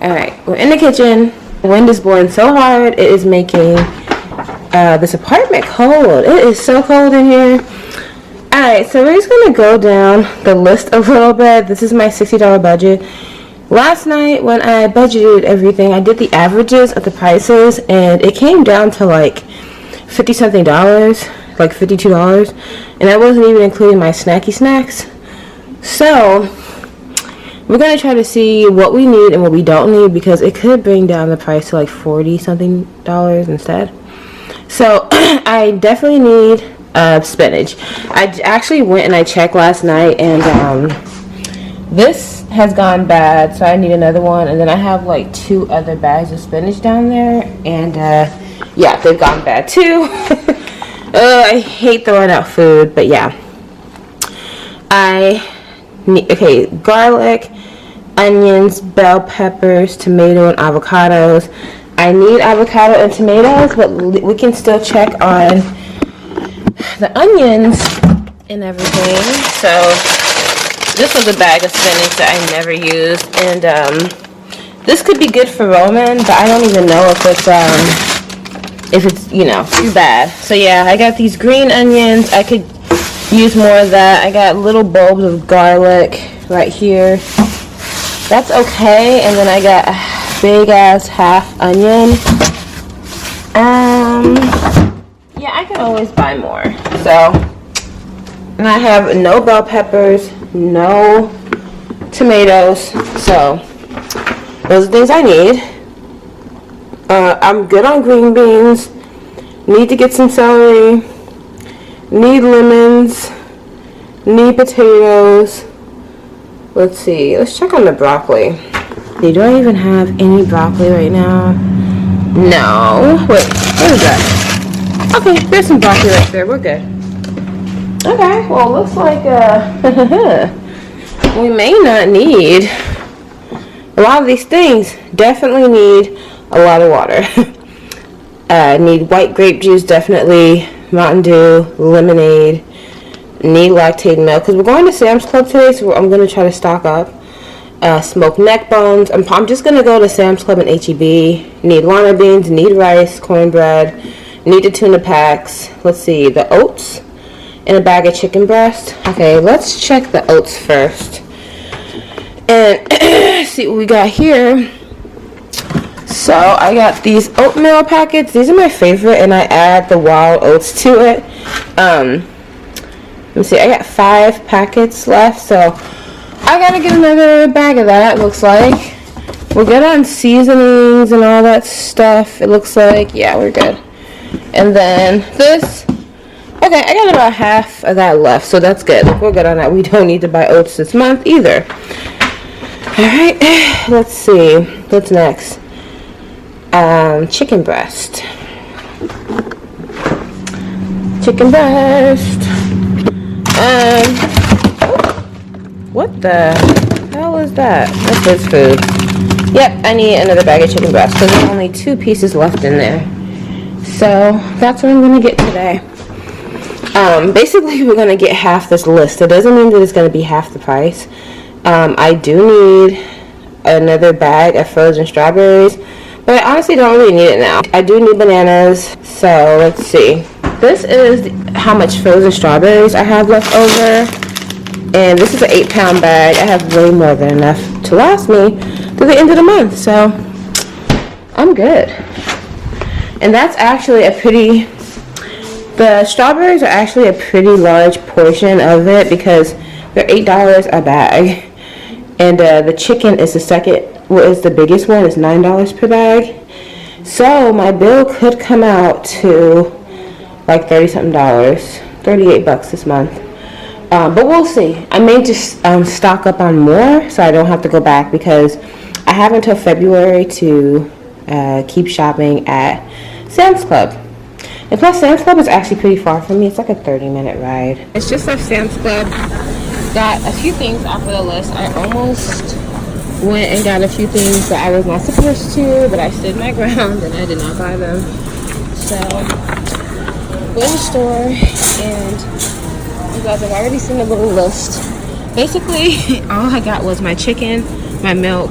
Alright, we're in the kitchen. The wind is blowing so hard, it is making this apartment cold. It is so cold in here. Alright, so we're just gonna go down the list a little bit. This is my $60 budget. Last night when I budgeted everything, I did the averages of the prices, and it came down to like 50 something dollars, like $52, and that wasn't even including my snacky snacks. So we're gonna try to see what we need and what we don't need, because it could bring down the price to like 40 something dollars instead. So I definitely need spinach. I actually went and I checked last night, and this has gone bad, so I need another one. And then I have like 2 other bags of spinach down there, and yeah, they've gone bad too. I hate throwing out food, but yeah. I need, okay, garlic, onions, bell peppers, tomato, and avocados. I need avocado and tomatoes, but we can still check on the onions and everything. So this was a bag of spinach that I never used, and this could be good for Roman, but I don't even know if it's you know, too bad. So yeah, I got these green onions. I could use more of that. I got little bulbs of garlic right here. That's okay. And then I got a big ass half onion. Yeah, I can always buy more. So, and I have no bell peppers, no tomatoes. So those are things I need. I'm good on green beans. Need to get some celery. Need lemons. Need potatoes. Let's see. Let's check on the broccoli. Do I even have any broccoli right now? No. Wait, what is that? Okay, there's some broccoli right there. We're good. Okay, well, looks like we may not need a lot of these things. Definitely need a lot of water. Need white grape juice, definitely. Mountain Dew, lemonade. Need lactate milk, because we're going to Sam's Club today, so I'm going to try to stock up. Smoked neck bones. I'm just going to go to Sam's Club and H-E-B. Need lima beans, need rice, cornbread. Need the tuna packs. Let's see, the oats. And a bag of chicken breast. Okay, let's check the oats first. And see what we got here. So I got these oatmeal packets. These are my favorite, and I add the wild oats to it. Let me see, I got 5 packets left, so I gotta get another bag of that, looks like. We're good on seasonings and all that stuff, it looks like. Yeah, we're good. And then this. Okay, I got about half of that left, so that's good. We're good on that. We don't need to buy oats this month either. Alright, let's see. What's next? Chicken breast. Chicken breast. What the hell is that? That's his food. Yep, I need another bag of chicken breast, because there's only 2 pieces left in there. So that's what I'm going to get today. Basically, we're going to get half this list. It doesn't mean that it's going to be half the price. I do need another bag of frozen strawberries, but I honestly don't really need it now. I do need bananas, so let's see. This is how much frozen strawberries I have left over, and this is an 8-pound bag. I have way more than enough to last me through the end of the month, so I'm good. And that's actually the strawberries are actually a pretty large portion of it, because they're $8 a bag. And the chicken is the biggest one. It's $9 per bag. So my bill could come out to like $30-something, $38 this month. But we'll see. I may just stock up on more, so I don't have to go back, because I have until February to keep shopping at Sam's Club. And plus, Sam's Club is actually pretty far from me. It's like a 30-minute ride. It's just at Sam's Club. Got a few things off of the list. I almost went and got a few things that I was not supposed to, but I stood my ground and I did not buy them. So, go to the store, and you guys have already seen the little list. Basically, all I got was my chicken, my milk,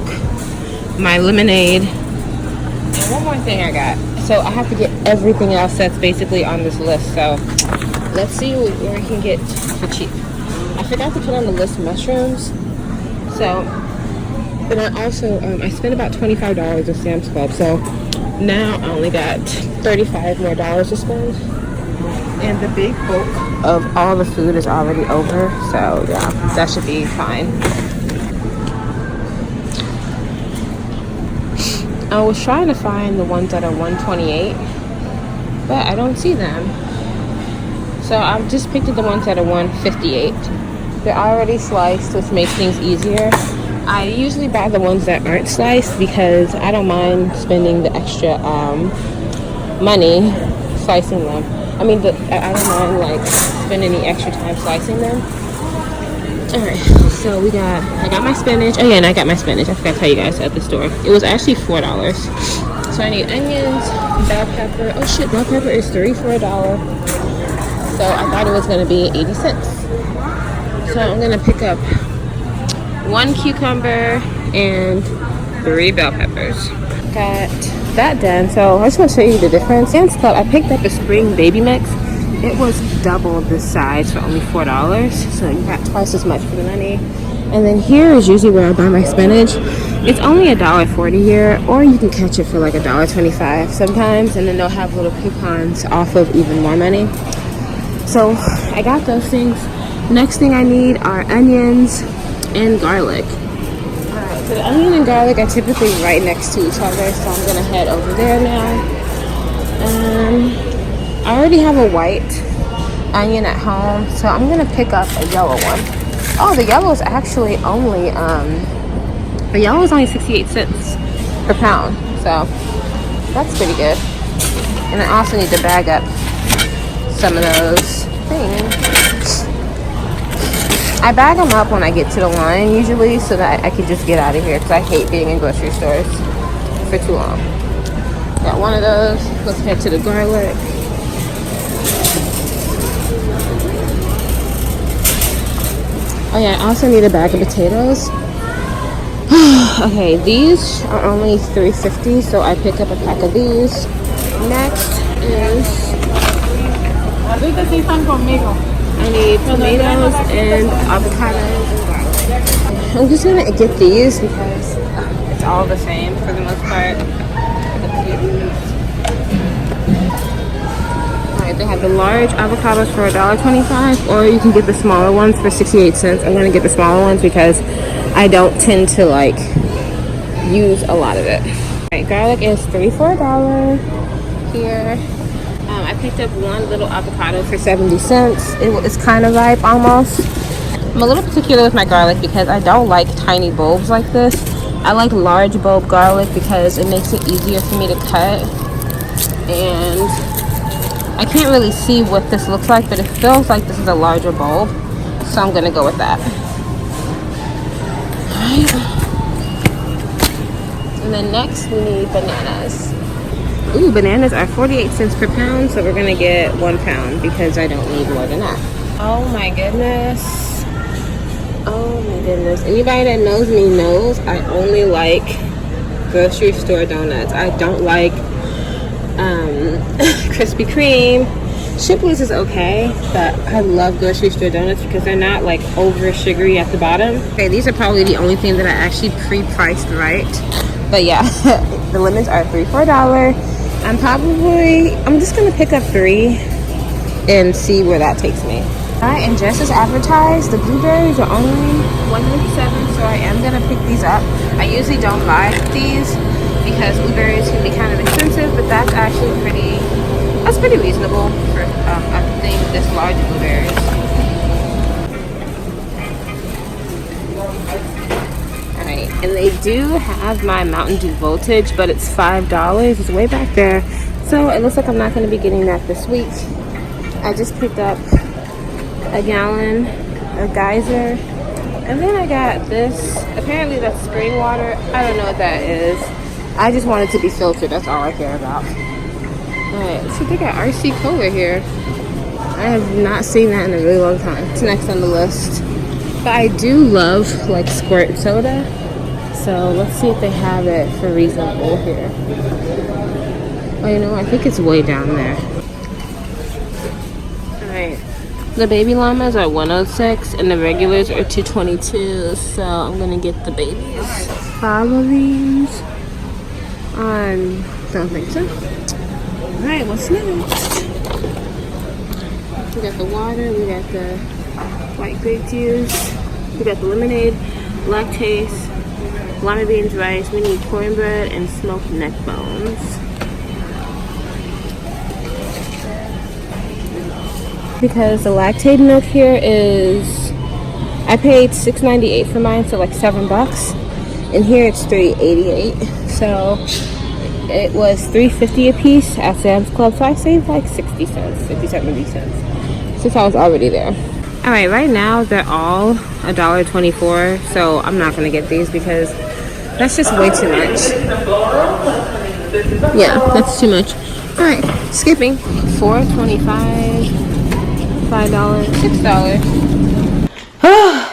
my lemonade, and one more thing I got. So I have to get everything else that's basically on this list. So let's see where we can get for cheap. I forgot to put on the list mushrooms. So, but I also, I spent about $25 at Sam's Club. So now I only got $35 more to spend. And the big bulk of all the food is already over. So yeah, that should be fine. I was trying to find the ones that are $128, but I don't see them. So I've just picked up the ones that are $158. They're already sliced, which makes things easier. I usually buy the ones that aren't sliced because I don't mind spending the extra money slicing them. I mean, I don't mind like spending the extra time slicing them. Alright, so I got my spinach. Oh yeah, and I got my spinach. I forgot to tell you guys at the store. It was actually $4. So I need onions, bell pepper. Oh shit, bell pepper is $3 for $1. So I thought it was gonna be 80 cents. So I'm gonna pick up 1 cucumber and 3 bell peppers. Got that done. So I just want to show you the difference. Sam's Club, I picked up a spring baby mix. It was double this size for only $4, so you got twice as much for the money. And then here is usually where I buy my spinach. It's only $1.40 here, or you can catch it for like $1.25 sometimes, and then they'll have little coupons off of even more money. So I got those things. Next thing I need are onions and garlic. Alright, so the onion and garlic are typically right next to each other, so I'm gonna head over there now. I already have a white onion at home, so I'm gonna pick up a yellow one. Oh, the yellow is actually only the yellow is only 68 cents per pound, so that's pretty good. And I also need to bag up some of those things. I bag them up when I get to the line usually, so that I can just get out of here, because I hate being in grocery stores for too long. Got one of those. Let's head to the garlic. Oh yeah, I also need a bag of potatoes. Okay, these are only $3.50, so I pick up a pack of these. Next is I need tomatoes and avocados and garlic. I'm just gonna get these because it's all the same for the most part. Alright, they have the large avocados for $1.25, or you can get the smaller ones for 68 cents. I'm gonna get the smaller ones because I don't tend to like use a lot of it. Alright, garlic is $3 for $1 here. I picked up one little avocado for 70 cents. It's kind of ripe almost. I'm a little particular with my garlic because I don't like tiny bulbs like this. I like large bulb garlic because it makes it easier for me to cut. And I can't really see what this looks like, but it feels like this is a larger bulb. So I'm gonna go with that. And then next we need bananas. Ooh, bananas are 48 cents per pound, so we're gonna get 1 pound because I don't need more than that. Oh my goodness. Oh my goodness. Anybody that knows me knows I only like grocery store donuts. I don't like Krispy Kreme. Shipley's is okay, but I love grocery store donuts because they're not like over sugary at the bottom. Okay, these are probably the only thing that I actually pre-priced right. But yeah, the lemons are $3 for $1. I'm just gonna pick up 3 and see where that takes me. Alright, and just as advertised, the blueberries are only $1.97, so I am gonna pick these up. I usually don't buy these because blueberries can be kind of expensive, but that's actually pretty reasonable for a thing this large of blueberries. Alright, and they do have my Mountain Dew Voltage, but it's $5. It's way back there, so it looks like I'm not going to be getting that this week. I just picked up a gallon of Geyser, and then I got this. Apparently that's spring water. I don't know what that is. I just want it to be filtered. That's all I care about. Alright, so they got RC Cola here. I have not seen that in a really long time. It's next on the list. But I do love like squirt soda. So let's see if they have it for reasonable here. Oh, you know, I think it's way down there. Alright. The baby llamas are 106 and the regulars are 222. So I'm gonna get the babies. 5 of these. Don't think so. Alright, what's next? We got the water, we got the white grape juice, we got the lemonade, lactase, lima beans, rice. We need cornbread and smoked neck bones. Because the lactate milk here is, I paid $6.98 for mine, so like $7. And here it's $3.88. So it was $3.50 a piece at Sam's Club. So I saved like 60 cents, 50, 70 cents. Since I was already there. Alright, right now they're all $1.24. So I'm not gonna get these because that's just way too much. Yeah, that's too much. Alright, skipping. $4.25, $5, $6.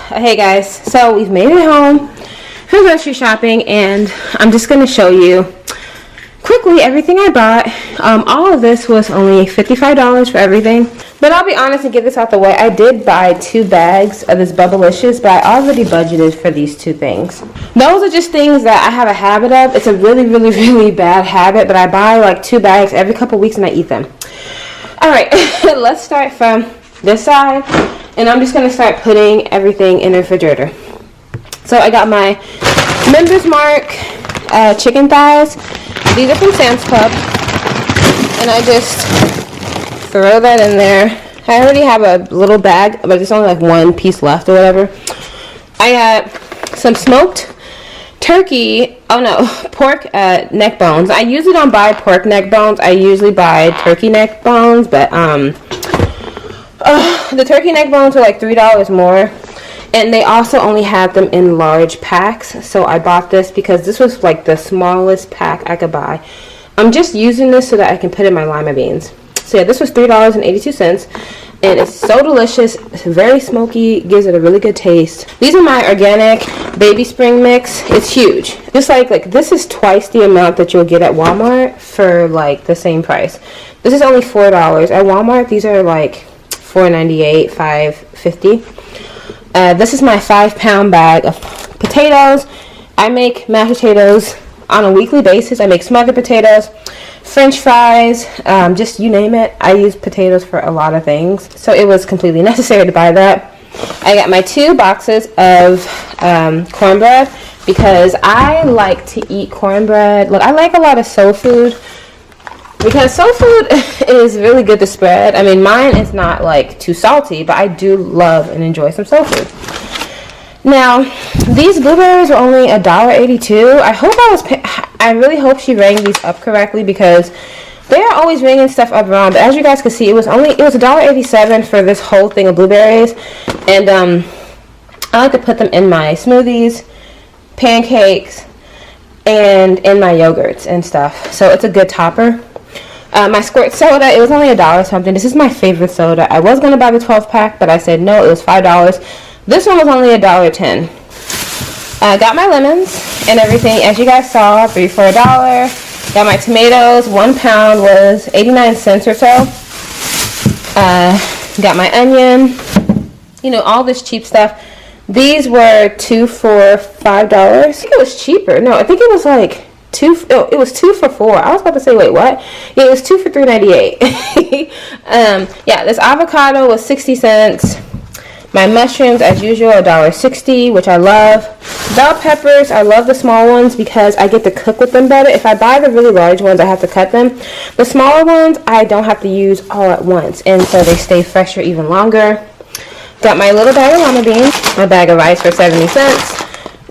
Hey guys, so we've made it home from grocery shopping and I'm just gonna show you quickly everything I bought. All of this was only $55 for everything. But I'll be honest and get this out the way. I did buy 2 bags of this Bubblicious, but I already budgeted for these 2 things. Those are just things that I have a habit of. It's a really, really, really bad habit, but I buy like 2 bags every couple weeks and I eat them. Alright, let's start from this side. And I'm just going to start putting everything in the refrigerator. So I got my Members Mark chicken thighs. These are from Sam's Club. And I just throw that in there. I already have a little bag, but there's only like 1 piece left or whatever. I got some smoked turkey, pork neck bones. I usually don't buy pork neck bones. I usually buy turkey neck bones, but the turkey neck bones are like $3 more. And they also only had them in large packs. So I bought this because this was like the smallest pack I could buy. I'm just using this so that I can put in my lima beans. So yeah, this was $3.82, and it's so delicious. It's very smoky, gives it a really good taste. These are my organic baby spring mix. It's huge. Just like this is twice the amount that you'll get at Walmart for like the same price. This is only $4 at Walmart. These are like $4.98, $5.50. This is my 5-pound bag of potatoes. I make mashed potatoes on a weekly basis. I make smothered potatoes, French fries, just you name it. I use potatoes for a lot of things, so it was completely necessary to buy that. I got my 2 boxes of cornbread because I like to eat cornbread. Look, I like a lot of soul food because soul food is really good to spread. I mean, mine is not like too salty, but I do love and enjoy some soul food. Now, these blueberries were only $1.82. I really hope she rang these up correctly because they are always ringing stuff up wrong. But as you guys can see, it was $1.87 for this whole thing of blueberries. And I like to put them in my smoothies, pancakes, and in my yogurts and stuff. So it's a good topper. My squirt soda, it was only $1 something. This is my favorite soda. I was going to buy the 12-pack, but I said no, it was $5. This one was only $1.10. I got my lemons and everything, as you guys saw, 3 for $1. Got my tomatoes. 1 pound was 89 cents or so. Got my onion. You know, all this cheap stuff. These were 2 for $5. I think it was cheaper. No, I think it was like it was 2 for $4. I was about to say, wait, what? Yeah, it was 2 for $3.98. Yeah, this avocado was 60 cents. My mushrooms, as usual, $1.60, which I love. Bell peppers, I love the small ones because I get to cook with them better. If I buy the really large ones, I have to cut them. The smaller ones, I don't have to use all at once, and so they stay fresher even longer. Got my little bag of lima beans, my bag of rice for 70 cents.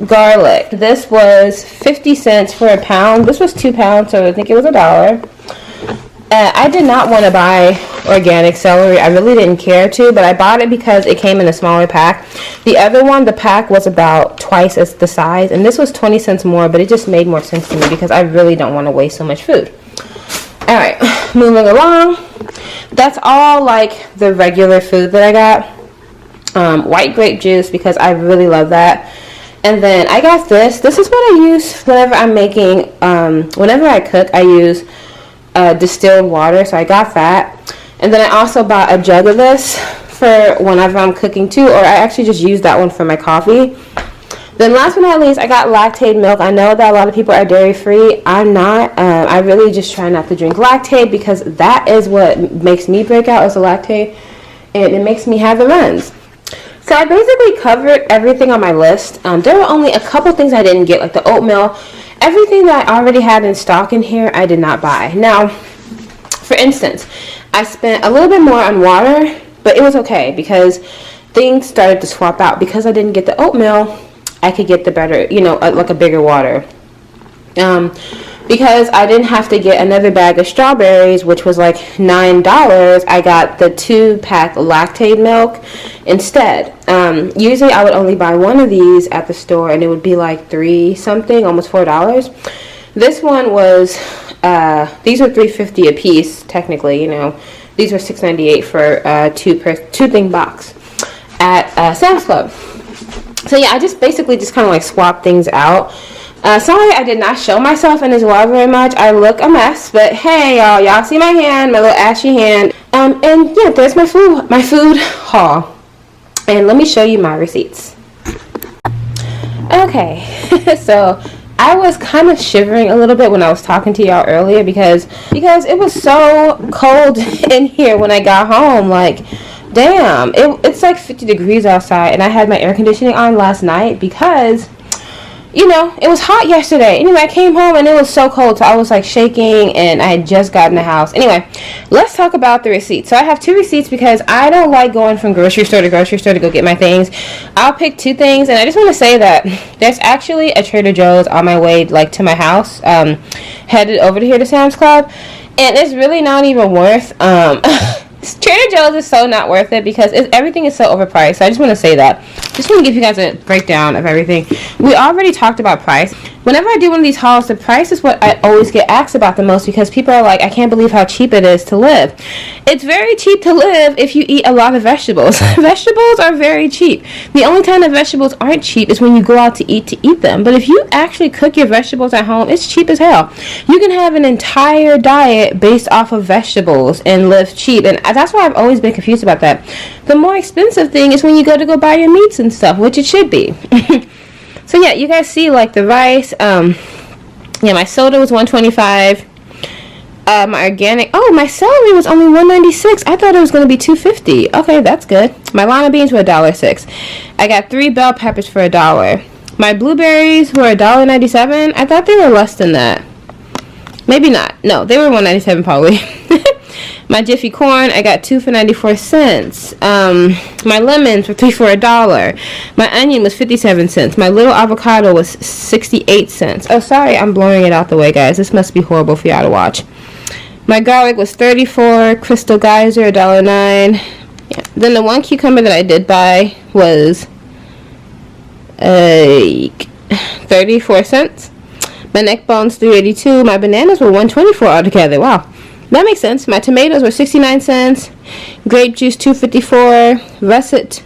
Garlic, this was 50 cents for a pound. This was 2 pounds, so I think it was $1. I did not want to buy organic celery. I really didn't care to, but I bought it because it came in a smaller pack. The other one, the pack was about twice as the size, and this was 20 cents more, but it just made more sense to me because I really don't want to waste so much food. Alright, moving along. That's all like the regular food that I got. White grape juice because I really love that. And then I got this. This is what I use whenever I'm making, whenever I cook, I use distilled water. So I got that. And then I also bought a jug of this for whenever I'm cooking too, or I actually just use that one for my coffee. Then last but not least, I got Lactaid milk. I know that a lot of people are dairy free. I'm not. I really just try not to drink Lactaid because that is what makes me break out, is the Lactaid, and it makes me have the runs. So I basically covered everything on my list. There were only a couple things I didn't get, like the oatmeal. Everything that I already had in stock in here, I did not buy. Now, for instance, I spent a little bit more on water, but it was okay because things started to swap out. Because I didn't get the oatmeal, I could get the better, you know, like a bigger water. Because I didn't have to get another bag of strawberries, which was like $9, I got the 2-pack Lactaid milk instead. Usually I would only buy one of these at the store and it would be like $3 something, almost $4. This one was, these were $3.50 a piece, technically, you know. These were $6.98 for two thing box at Sam's Club. So yeah, I just basically just kind of like swap things out. Sorry I did not show myself in this vlog very much. I look a mess, but hey y'all see my hand, my little ashy hand. And yeah, there's my food haul. And let me show you my receipts. Okay, so I was kind of shivering a little bit when I was talking to y'all earlier because it was so cold in here when I got home. Like, damn, it's like 50 degrees outside, and I had my air conditioning on last night because, you know, it was hot yesterday. Anyway, I came home and it was so cold, so I was like shaking, and I had just gotten the house. Anyway, let's talk about the receipts. So I have 2 receipts because I don't like going from grocery store to grocery store to go get my things. I'll pick 2 things, and I just want to say that there's actually a Trader Joe's on my way, like, to my house, headed over to here to Sam's Club, and it's really not even worth, Trader Joe's is so not worth it because everything is so overpriced. So I just want to say that. Just want to give you guys a breakdown of everything. We already talked about price. Whenever I do one of these hauls, the price is what I always get asked about the most because people are like, I can't believe how cheap it is to live. It's very cheap to live if you eat a lot of vegetables. Vegetables are very cheap. The only time that vegetables aren't cheap is when you go out to eat them. But if you actually cook your vegetables at home, it's cheap as hell. You can have an entire diet based off of vegetables and live cheap. And that's why I've always been confused about that. The more expensive thing is when you go to go buy your meats and stuff, which it should be. So yeah, you guys see like the rice, yeah, my soda was $1.25. My organic, my celery was only $1.96. I thought it was going to be $2.50. Okay, that's good. My lima beans were $1.06. I got 3 bell peppers for $1. My blueberries were $1.97. I thought they were less than that. Maybe not. No, they were $1.97 probably. My Jiffy corn, I got 2 for 94 cents. My lemons were 3 for $1. My onion was 57 cents. My little avocado was 68 cents. Oh, sorry, I'm blowing it out the way, guys. This must be horrible for y'all to watch. My garlic was 34. Crystal Geyser, $1.09. Yeah. Then the one cucumber that I did buy was 34 cents. My neck bones, $3.82. My bananas were $1.24 altogether. Wow. That makes sense. My tomatoes were 69 cents. Grape juice, $2.54. Russet.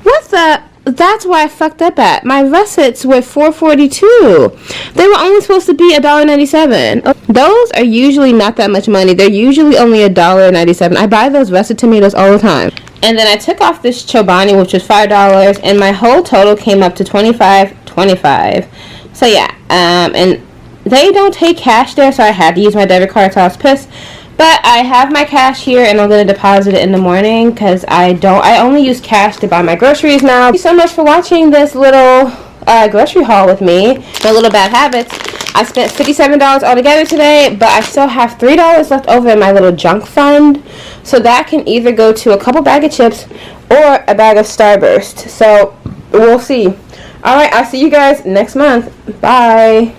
What's that? That's why I fucked up at. My russets were $4.42. They were only supposed to be $1.97. Those are usually not that much money. They're usually only $1.97. I buy those russet tomatoes all the time. And then I took off this chobani, which was $5, and my whole total came up to $25.25. So yeah, and they don't take cash there, so I had to use my debit card, so I was pissed. But I have my cash here, and I'm going to deposit it in the morning, because I only use cash to buy my groceries now. Thank you so much for watching this little grocery haul with me. My little bad habits. I spent $57 altogether today, but I still have $3 left over in my little junk fund. So that can either go to a couple bag of chips or a bag of Starburst. So we'll see. Alright, I'll see you guys next month. Bye.